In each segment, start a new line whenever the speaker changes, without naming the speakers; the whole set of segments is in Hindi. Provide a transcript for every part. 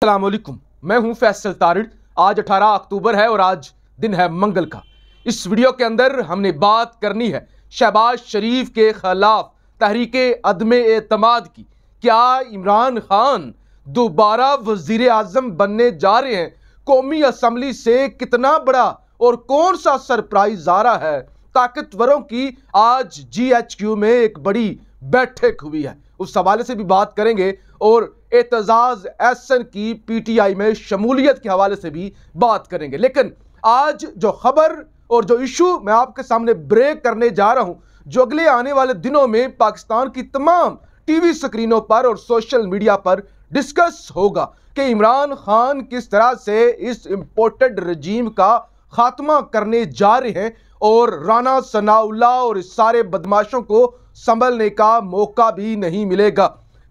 अस्सलाम वालेकुम, मैं हूं फैसल तारिड़। आज 18 अक्टूबर है और आज दिन है मंगल का। इस वीडियो के अंदर हमने बात करनी है शहबाज शरीफ के खिलाफ तहरीके अदमे एतमाद की। क्या इमरान खान दोबारा वजीर आजम बनने जा रहे हैं? कौमी असम्बली से कितना बड़ा और कौन सा सरप्राइज आ रहा है? ताकतवरों की आज GHQ में एक बड़ी बैठक हुई है, उस हवाले से भी बात करेंगे और एतजाज एहसन की PTI में शमूलियत के हवाले से भी बात करेंगे। लेकिन आज जो खबर और जो इशू मैं आपके सामने ब्रेक करने जा रहा हूं, जो अगले आने वाले दिनों में पाकिस्तान की तमाम TV स्क्रीनों पर और सोशल मीडिया पर डिस्कस होगा कि इमरान खान किस तरह से इस इंपोर्टेड रजीम का खात्मा करने जा रहे हैं और राना सनाउल्लाह और इस सारे बदमाशों को संभलने का मौका भी नहीं मिलेगा।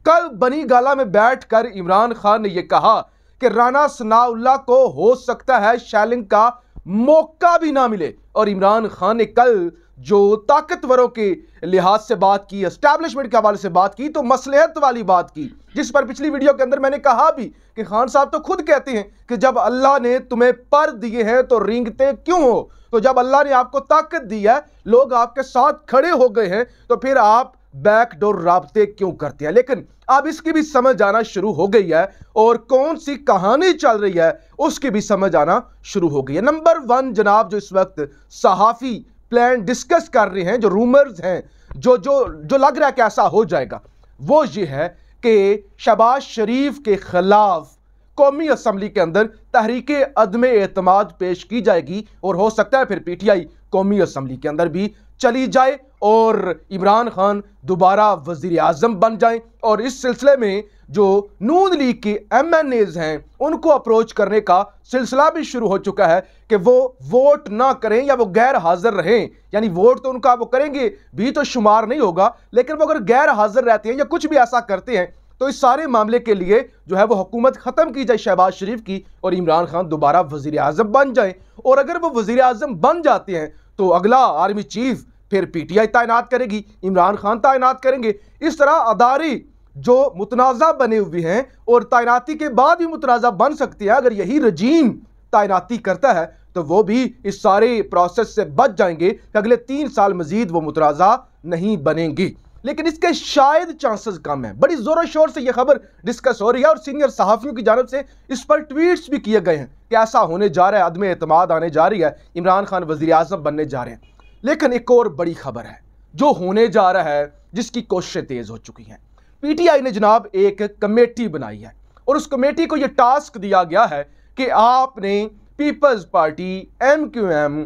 कल बनी गाला में बैठकर इमरान खान ने यह कहा कि राना सनाउल्लाह को हो सकता है शेलिंग का मौका भी ना मिले। और इमरान खान ने कल जो ताकतवरों के लिहाज से बात की, एस्टैब्लिशमेंट के हवाले से बात की, तो मसलहत वाली बात की, जिस पर पिछली वीडियो के अंदर मैंने कहा भी कि खान साहब तो खुद कहते हैं कि जब अल्लाह ने तुम्हें पर दिए हैं तो रेंगते क्यों हो? तो जब अल्लाह ने आपको ताकत दी है, लोग आपके साथ खड़े हो गए हैं, तो फिर आप बैकडोर राब्ते क्यों करते हैं? लेकिन अब इसकी भी समझ आना शुरू हो गई है और कौन सी कहानी चल रही है उसकी भी समझ आना शुरू हो गई है। नंबर 1 जनाब, जो इस वक्त सहाफी प्लान डिस्कस कर रहे हैं, जो रूमर्स हैं, जो जो जो लग रहा है कि ऐसा हो जाएगा, वो ये है कि शहबाज शरीफ के खिलाफ कौमी असम्बली के अंदर तहरीके अदमे एतमाद पेश की जाएगी और हो सकता है फिर PTI कौमी असम्बली के अंदर भी चली जाए और इमरान खान दोबारा वजीर आजम बन जाएं। और इस सिलसिले में जो नून लीग के MNAs हैं, उनको अप्रोच करने का सिलसिला भी शुरू हो चुका है कि वो वोट ना करें या वो गैर हाजिर रहें। यानी वोट तो उनका वो करेंगे भी तो शुमार नहीं होगा, लेकिन वो अगर गैर हाजिर रहते हैं या कुछ भी ऐसा करते हैं तो इस सारे मामले के लिए जो है वो हुकूमत ख़त्म की जाए शहबाज शरीफ की और इमरान खान दोबारा वजीर आजम बन जाए। और अगर वो वजीर आजम बन जाते हैं तो अगला आर्मी चीफ फिर PTI तैनात करेगी, इमरान खान तैनात करेंगे। इस तरह अदारे जो मुतनाज़ा बने हुए हैं और तैनाती के बाद भी मुतनाज़ा बन सकते हैं, अगर यही रजीम तैनाती करता है तो वो भी इस सारे प्रोसेस से बच जाएंगे कि अगले 3 साल मजीद वो मुतनाज़ा नहीं बनेंगी। लेकिन इसके शायद चांसेस कम हैं। बड़ी जोरों शोर से यह खबर डिस्कस हो रही है और सीनियर सहाफ़ियों की जानब से इस पर ट्वीट्स भी किए गए हैं कि ऐसा होने जा रहा है, अदमे एतमाद आने जा रही है, इमरान खान वज़ीर आज़म बनने जा रहे हैं। लेकिन एक और बड़ी खबर है जो होने जा रहा है, जिसकी कोशिशें तेज़ हो चुकी हैं। PTI ने जनाब एक कमेटी बनाई है और उस कमेटी को यह टास्क दिया गया है कि आपने पीपल्स पार्टी, MQM,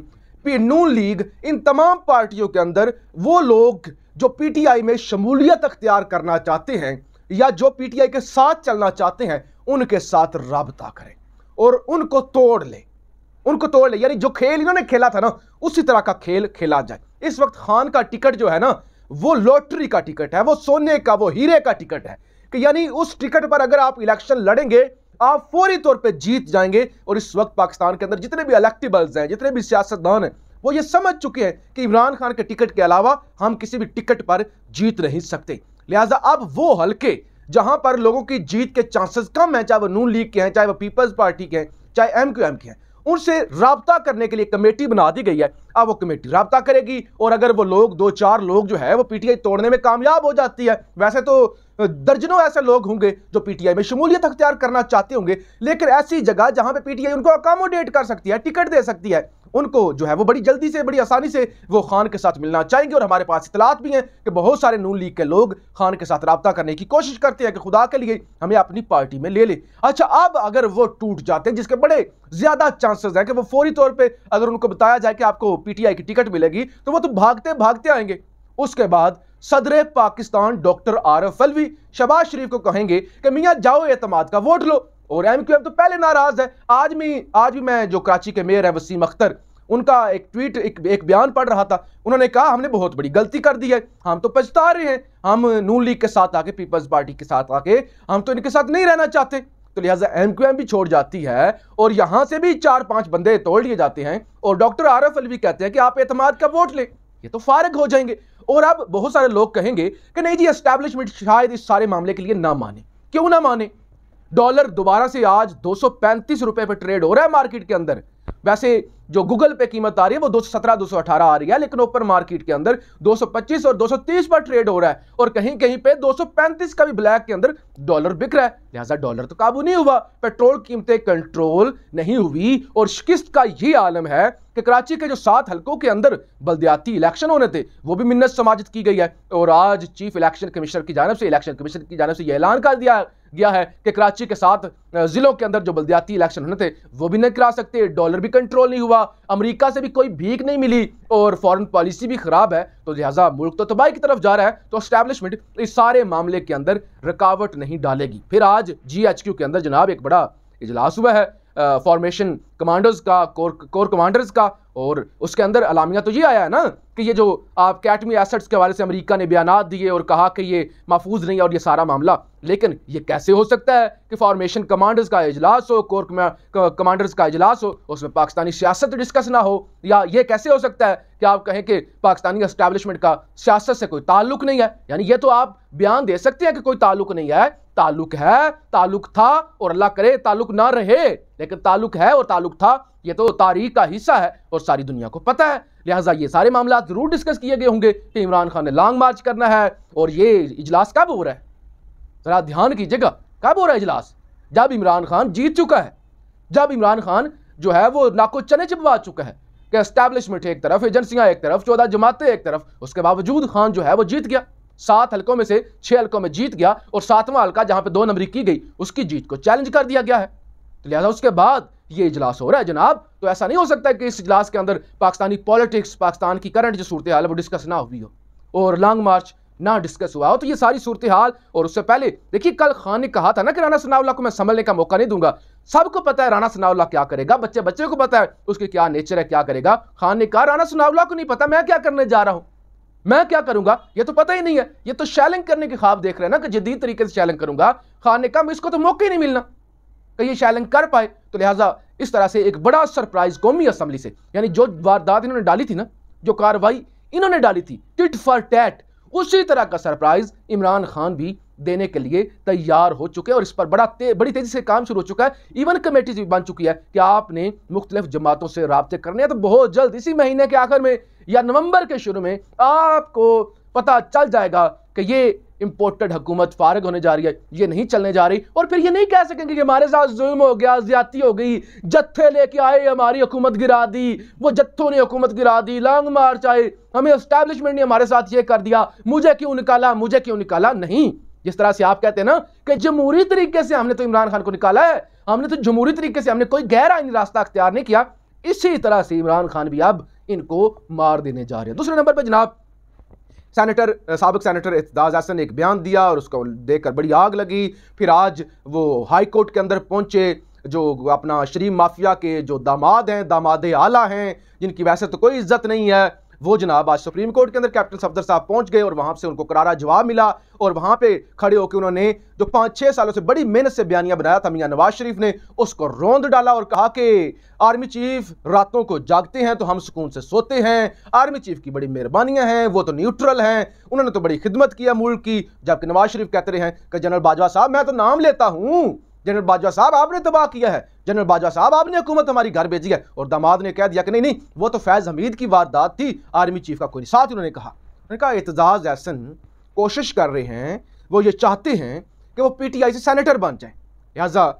नून लीग, इन तमाम पार्टियों के अंदर वो लोग जो PTI में शमूलियत अख्तियार करना चाहते हैं या जो PTI के साथ चलना चाहते हैं, उनके साथ राबता करें और उनको तोड़ ले, यानी जो खेल इन्होंने खेला था ना, उसी तरह का खेल खेला जाए। इस वक्त खान का टिकट जो है ना, वो लॉटरी का टिकट है, वो सोने का, वो हीरे का टिकट है कि यानी उस टिकट पर अगर आप इलेक्शन लड़ेंगे आप फौरी तौर पे जीत जाएंगे। और इस वक्त पाकिस्तान के अंदर जितने भी इलेक्टेबल्स हैं, जितने भी सियासतदान हैं, वो ये समझ चुके हैं कि इमरान खान के टिकट के अलावा हम किसी भी टिकट पर जीत नहीं सकते। लिहाजा अब वो हल्के जहां पर लोगों की जीत के चांसेस कम हैं, चाहे वो नून लीग के हैं, चाहे वो पीपल्स पार्टी के हैं, चाहे MQM के हैं, उनसे राब्ता करने के लिए कमेटी बना दी गई है। अब वो कमेटी राब्ता करेगी और अगर वो लोग 2-4 लोग जो है वो PTI तोड़ने में कामयाब हो जाती है, वैसे तो दर्जनों ऐसे लोग होंगे जो PTI में शमूलियत अख्तियार करना चाहते होंगे, लेकिन ऐसी जगह जहां पे PTI उनको अकोमोडेट कर सकती है, टिकट दे सकती है, उनको जो है वो बड़ी जल्दी से, बड़ी आसानी से वो खान के साथ मिलना चाहेंगे। और हमारे पास इतलात भी हैं कि बहुत सारे नून लीग के लोग खान के साथ राब्ता करने की कोशिश करते हैं कि खुदा के लिए हमें अपनी पार्टी में ले ले। अच्छा, अब अगर वो टूट जाते हैं, जिसके बड़े ज्यादा चांसेस हैं कि वो फौरी तौर पर अगर उनको बताया जाए कि आपको PTI की टिकट मिलेगी, तो वो तो भागते भागते आएंगे। उसके बाद सदर पाकिस्तान डॉक्टर आरिफ अलवी शहबाज शरीफ को कहेंगे कि मियां जाओ एतमाद का वोट लो। और MQM तो पहले नाराज है। आज भी मैं जो कराची के मेयर है वसीम अख्तर, उनका एक ट्वीट, एक बयान पढ़ रहा था। उन्होंने कहा हमने बहुत बड़ी गलती कर दी है, हम तो पछता रहे हैं, हम नून लीग के साथ आके, पीपल्स पार्टी के साथ आके हम तो इनके साथ नहीं रहना चाहते। तो लिहाजा MQM भी छोड़ जाती है और यहां से भी 4-5 बंदे तोड़ लिए जाते हैं और डॉक्टर आरिफ अलवी कहते हैं कि आप एतमाद का वोट लें, ये तो फारिग हो जाएंगे। और अब बहुत सारे लोग कहेंगे कि नहीं जी, एस्टैब्लिशमेंट शायद इस सारे मामले के लिए ना माने। क्यों ना माने? डॉलर दोबारा से आज 235 रुपए पर ट्रेड हो रहा है मार्केट के अंदर। वैसे जो गूगल पे कीमत आ रही है वो 217 218 आ रही है, लेकिन ओपन मार्केट के अंदर 225 और 230 पर ट्रेड हो रहा है और कहीं कहीं पे 235 का भी ब्लैक के अंदर डॉलर बिक रहा है। लिहाजा डॉलर तो काबू नहीं हुआ, पेट्रोल कीमतें कंट्रोल नहीं हुई और शिकस्त का ये आलम है कि कराची के जो 7 हलकों के अंदर बल्दियाती इलेक्शन होने थे वो भी मिन्नत समाजित की गई है और आज चीफ इलेक्शन कमिश्नर की जानिब से यह ऐलान कर दिया गया है कि कराची के 7 जिलों के अंदर जो बल्दियाती इलेक्शन होने थे वो भी नहीं करा सकते। डॉलर भी कंट्रोल नहीं हुआ, अमेरिका से भी कोई भीख नहीं मिली और फॉरेन पॉलिसी भी खराब है, तो लिहाजा मुल्क तो तबाही की तरफ जा रहा है। तो एस्टैब्लिशमेंट इस सारे मामले के अंदर रुकावट नहीं डालेगी। फिर आज GHQ के अंदर जनाब एक बड़ा इजलास हुआ है फॉर्मेशन कमांडर्स का, कोर कमांडर्स का, और उसके अंदर अलामिया तो ये आया है ना कि ये जो आप कैटमी एसेट्स के हवाले से अमेरिका ने बयानात दिए और कहा कि ये महफूज नहीं है और ये सारा मामला, लेकिन ये कैसे हो सकता है कि फॉर्मेशन कमांडर्स का इजलास हो, कोर कमांडर्स का इजलास हो, उसमें पाकिस्तानी सियासत डिस्कस ना हो? या ये कैसे हो सकता है कि आप कहें कि पाकिस्तानी एस्टैब्लिशमेंट का सियासत से कोई ताल्लुक नहीं है? यानी ये तो आप बयान दे सकते हैं कि कोई ताल्लुक नहीं है, ताल्लुक है, ताल्लुक था और अल्लाह करे ताल्लुक ना रहे, लेकिन ताल्लुक है और ताल्लुक था ये तो तारीख का हिस्सा है और सारी दुनिया को पता है। लिहाजा ये सारे मामला जरूर डिस्कस किए गए होंगे कि इमरान खान ने लॉन्ग मार्च करना है। और ये इजलास कब हो रहा है, जरा ध्यान कीजिएगा, कब हो रहा है इजलास? जब इमरान खान जीत चुका है, जब इमरान खान जो है वो नाको चने चिपवा चुका है कि एस्टैब्लिशमेंट एक तरफ, एजेंसियां एक तरफ, 14 जमातें एक तरफ, उसके बावजूद खान जो है वो जीत गया। 7 हलकों में से 6 हलकों में जीत गया और 7वां हलका जहां पे 2 नंबरी की गई उसकी जीत को चैलेंज कर दिया गया है। तो लिहाजा उसके बाद ये इजलास हो रहा है जनाब। तो ऐसा नहीं हो सकता कि इस इजलास के अंदर पाकिस्तानी पॉलिटिक्स, पाकिस्तान की करंट जो सूरत हाल है वो डिस्कस ना हुई हो और लॉन्ग मार्च ना डिस्कस हुआ हो। तो ये सारी सूरत हाल, और उससे पहले देखिए कल खान ने कहा था ना कि राना सनाउल्लाह को मैं संभलने का मौका नहीं दूंगा। सबको पता है राना सनाउल्लाह क्या करेगा, बच्चे बच्चे को पता है उसकी क्या नेचर है, क्या करेगा। खान ने कहा राना सनाउल्लाह को नहीं पता मैं क्या करने जा रहा हूं, मैं क्या करूंगा ये तो पता ही नहीं है, ये तो शैलिंग करने के ख्वाब देख रहे हैं ना कि जदीद तरीके से शैलिंग करूंगा। खान ने कहा इसको तो मौका ही नहीं मिलना कि ये शैलिंग कर पाए। तो लिहाजा इस तरह से एक बड़ा सरप्राइज कौमी असेंबली से, यानी जो वारदात इन्होंने डाली थी ना, जो कार्रवाई इन्होंने डाली थी टिट फॉर टैट, उसी तरह का सरप्राइज इमरान खान भी देने के लिए तैयार हो चुके हैं और इस पर बड़ी तेजी से काम शुरू हो चुका है। इवन कमेटी भी बन चुकी है कि आपने मुख्तलिफ जमातों से राब्ते करने हैं, तो बहुत जल्द इसी महीने के आखिर में या नवंबर के शुरू में आपको पता चल जाएगा कि ये इंपोर्टेड हुकूमत फारिग होने जा रही है, ये नहीं चलने जा रही। और फिर ये नहीं कह सकेंगे कि हमारे साथ जुल्म हो गया, ज्यादती हो गई, जत्थे लेके आए हमारी हुकूमत गिरा दी, वो जत्थों ने हुकूमत गिरा दी, लॉन्ग मार्च आए, हमें एस्टैब्लिशमेंट ने हमारे साथ ये कर दिया, मुझे क्यों निकाला, मुझे क्यों निकाला। नहीं, जिस तरह से आप कहते हैं ना कि जमहूरी तरीके से हमने तो इमरान खान को निकाला है, हमने तो जमहूरी तरीके से, हमने कोई गैर आईनी रास्ता अख्तियार नहीं किया, इसी तरह से इमरान खान भी अब इनको मार देने जा रहे हैं। दूसरे नंबर पर जनाब साबिक सेनेटर इत्तेजाज अहसन ने एक बयान दिया और उसको देखकर बड़ी आग लगी। फिर आज वो हाई कोर्ट के अंदर पहुंचे, जो अपना शरीफ माफिया के जो दामाद हैं, दामादे आला हैं, जिनकी वैसे तो कोई इज्जत नहीं है, वो जनाब आज सुप्रीम कोर्ट के अंदर कैप्टन सफदर साहब पहुंच गए और वहां से उनको करारा जवाब मिला। और वहां पे खड़े होकर उन्होंने जो 5-6 सालों से बड़ी मेहनत से बयानिया बनाया था मियां नवाज शरीफ ने, उसको रौंद डाला और कहा कि आर्मी चीफ रातों को जागते हैं तो हम सुकून से सोते हैं, आर्मी चीफ की बड़ी मेहरबानियां हैं, वो तो न्यूट्रल हैं, उन्होंने तो बड़ी खिदमत किया मुल्क की। जबकि नवाज शरीफ कहते रहे हैं कि जनरल बाजवा साहब मैं तो नाम लेता हूं, जनरल बाजवा साहब आपने तबाह किया है, जनरल बाजवा साहब आपने हुकूमत हमारी घर भेजी है। और दामाद ने कह दिया कि नहीं वो तो फैज हमीद की वारदात थी, आर्मी चीफ का कोई साथ। उन्होंने कहा इत्तेजाज अहसन कोशिश कर रहे हैं, वो ये चाहते हैं कि वो पीटीआई से सेनेटर बन जाए, लिहाजा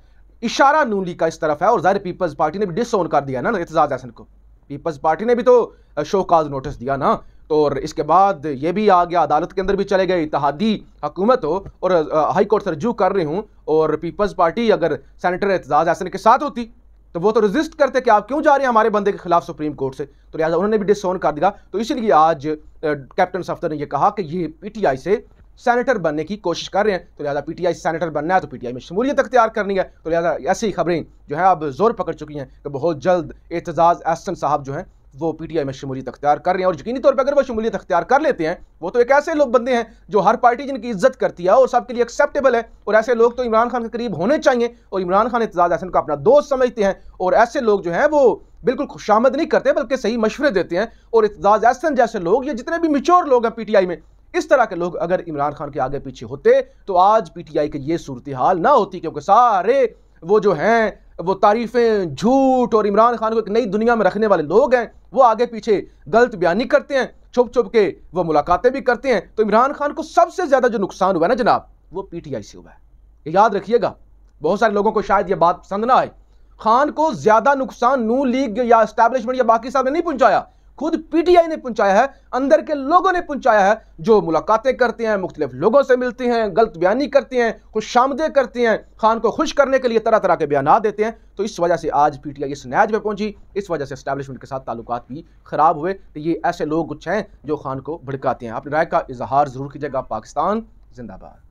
इशारा नून लीग का इस तरफ है। और ज़ाहिर पीपल्स पार्टी ने भी डिसओन कर दिया ना इत्तेजाज अहसन को, पीपल्स पार्टी ने भी तो शो काज नोटिस दिया ना। तो और इसके बाद ये भी आ गया, अदालत के अंदर भी चले गए, इत्तेहादी हुकूमत हो और हाई कोर्ट से रजू कर रही हूँ, और पीपल्स पार्टी अगर सेनेटर इत्तेजाज अहसन के साथ होती तो वो तो रजिस्ट करते कि आप क्यों जा रहे हैं हमारे बंदे के खिलाफ सुप्रीम कोर्ट से। तो लिहाजा उन्होंने भी डिसओन कर दिया। तो इसलिए आज कैप्टन सफदर ने यह कहा कि ये पीटीआई से सेनेटर बनने की कोशिश कर रहे हैं। तो लिहाजा पीटीआई से सेनेटर बनना है तो पीटीआई में शमूलियत अख्तियार करनी है। तो लिहाजा ऐसी खबरें जो है अब जोर पकड़ चुकी हैं कि बहुत जल्द इत्तेजाज अहसन साहब जो हैं वो पीटीआई में शमूलियत अख्तियार कर रहे हैं। और यकीनी तौर पर अगर वो शमूलियत अख्तियार कर लेते हैं, वो तो एक ऐसे लोग बंदे हैं जो हर पार्टी जिनकी इज्जत करती है और सबके लिए एक्सेप्टेबल है, और ऐसे लोग तो इमरान खान के करीब होने चाहिए। और इमरान खान इत्तेजाज अहसन को अपना दोस्त समझते हैं, और ऐसे लोग जो हैं वो बिल्कुल खुशामद नहीं करते बल्कि सही मशवरे देते हैं। और इत्तेजाज अहसन जैसे लोग, ये जितने भी मिच्योर लोग हैं पीटीआई में, इस तरह के लोग अगर इमरान खान के आगे पीछे होते तो आज पीटीआई की ये सूरत हाल ना होती, क्योंकि सारे वो जो हैं वो तारीफें, झूठ और इमरान खान को एक नई दुनिया में रखने वाले लोग हैं। वो आगे पीछे गलत बयानी करते हैं, छुप छुप के वो मुलाकातें भी करते हैं। तो इमरान खान को सबसे ज्यादा जो नुकसान हुआ है ना जनाब, वो पीटीआई से हुआ है। ये याद रखिएगा। बहुत सारे लोगों को शायद ये बात पसंद ना आए, खान को ज्यादा नुकसान नून लीग या एस्टैब्लिशमेंट या बाकी साहब ने नहीं पहुंचाया, खुद पीटीआई ने पहुंचाया है, अंदर के लोगों ने पहुंचाया है, जो मुलाकातें करते हैं, मुख्तलिफ लोगों से मिलते हैं, गलत बयानी करते हैं, खुशामदें करते हैं, खान को खुश करने के लिए तरह तरह के बयान देते हैं। तो इस वजह से आज पीटीआई इस नैज पे पहुंची, इस वजह से एस्टैब्लिशमेंट के साथ ताल्लुकात भी खराब हुए। तो ये ऐसे लोग कुछ हैं जो खान को भड़काते हैं। अपनी राय का इजहार जरूर कीजिएगा। पाकिस्तान जिंदाबाद।